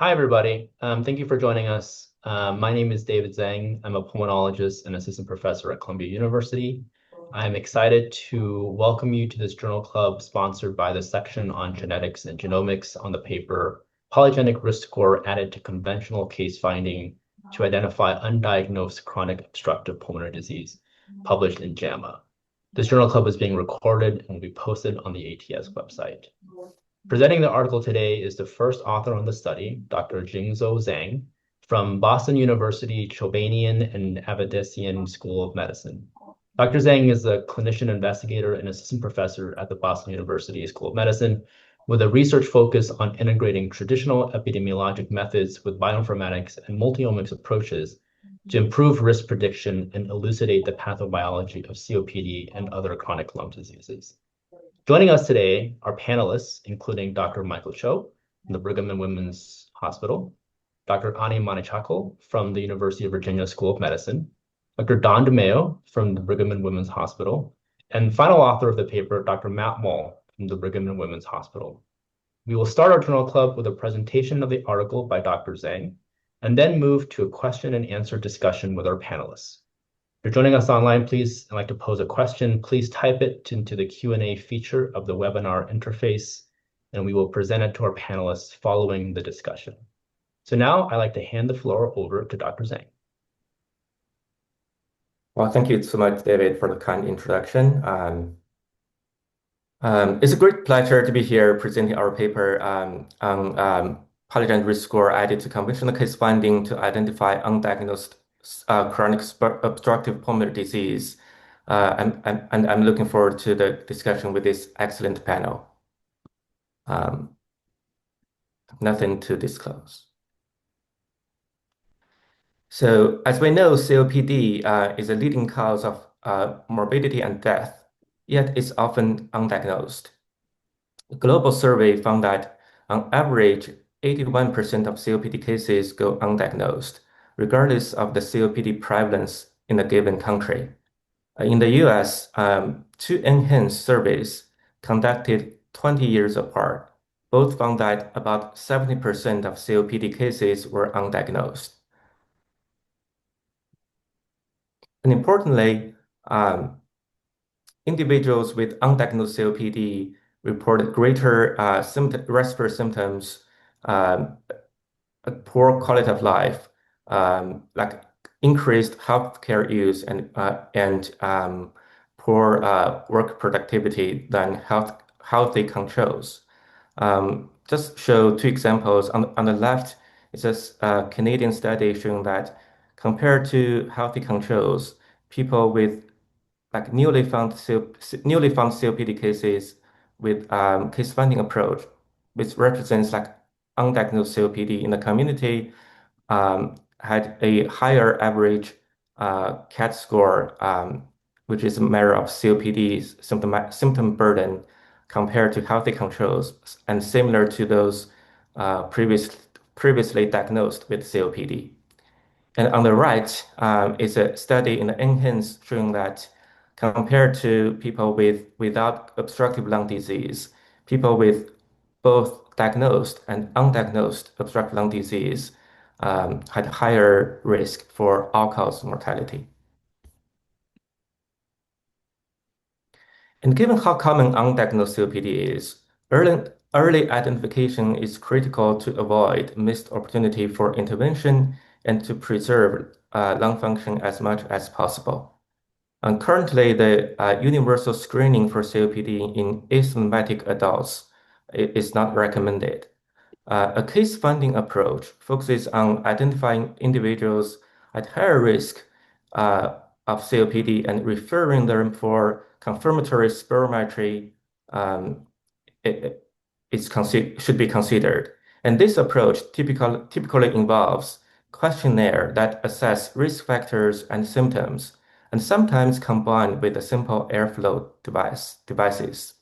Hi, everybody. Thank you for joining us. My name is David Zhang. I'm a pulmonologist and assistant professor at Columbia University. I'm excited to welcome you to this journal club sponsored by the section on genetics and genomics on the paper Polygenic Risk Score Added to Conventional Case Finding to Identify Undiagnosed Chronic Obstructive Pulmonary Disease, published in JAMA. This journal club is being recorded and will be posted on the ATS website. Presenting the article today is the first author on the study, Dr. Jingzhou Zhang, from Boston University Chobanian and Avedisian School of Medicine. Dr. Zhang is a clinician investigator and assistant professor at the Boston University School of Medicine with a research focus on integrating traditional epidemiologic methods with bioinformatics and multiomics approaches to improve risk prediction and elucidate the pathobiology of COPD and other chronic lung diseases. Joining us today are panelists, including Dr. Michael Cho from the Brigham and Women's Hospital, Dr. Ani Manichaikul from the University of Virginia School of Medicine, Dr. Dawn DeMeo from the Brigham and Women's Hospital, and final author of the paper, Dr. Matt Moll from the Brigham and Women's Hospital. We will start our journal club with a presentation of the article by Dr. Zhang, and then move to a question and answer discussion with our panelists. If you're joining us online, please, I'd like to pose a question. Please type it into the Q&A feature of the webinar interface, and we will present it to our panelists following the discussion. So now I'd like to hand the floor over to Dr. Zhang. Well, thank you so much, David, for the kind introduction. It's a great pleasure to be here presenting our paper on polygenic risk score added to conventional case finding to identify undiagnosed chronic obstructive pulmonary disease. And I'm looking forward to the discussion with this excellent panel. Nothing to disclose. So as we know, COPD is a leading cause of morbidity and death, yet it's often undiagnosed. A global survey found that on average, 81% of COPD cases go undiagnosed, regardless of the COPD prevalence in a given country. In the US, two enhanced surveys conducted 20 years apart both found that about 70% of COPD cases were undiagnosed. And importantly, individuals with undiagnosed COPD reported greater respiratory symptoms, a poor quality of life, like increased healthcare use and poor work productivity than healthy controls. Just show two examples. On the left, it's a Canadian study showing that compared to healthy controls, people with like newly found COPD cases with case finding approach, which represents like undiagnosed COPD in the community, had a higher average CAT score, which is a measure of COPD's symptom burden compared to healthy controls, and similar to those previously diagnosed with COPD. And on the right is a study in the NHANES showing that compared to people without obstructive lung disease, people with both diagnosed and undiagnosed obstructive lung disease had higher risk for all-cause mortality. And given how common undiagnosed COPD is, early identification is critical to avoid missed opportunity for intervention and to preserve lung function as much as possible. And currently, the universal screening for COPD in asymptomatic adults is not recommended. A case finding approach focuses on identifying individuals at higher risk of COPD and referring them for confirmatory spirometry should be considered. And this approach typically involves questionnaire that assess risk factors and symptoms, and sometimes combined with a simple airflow devices.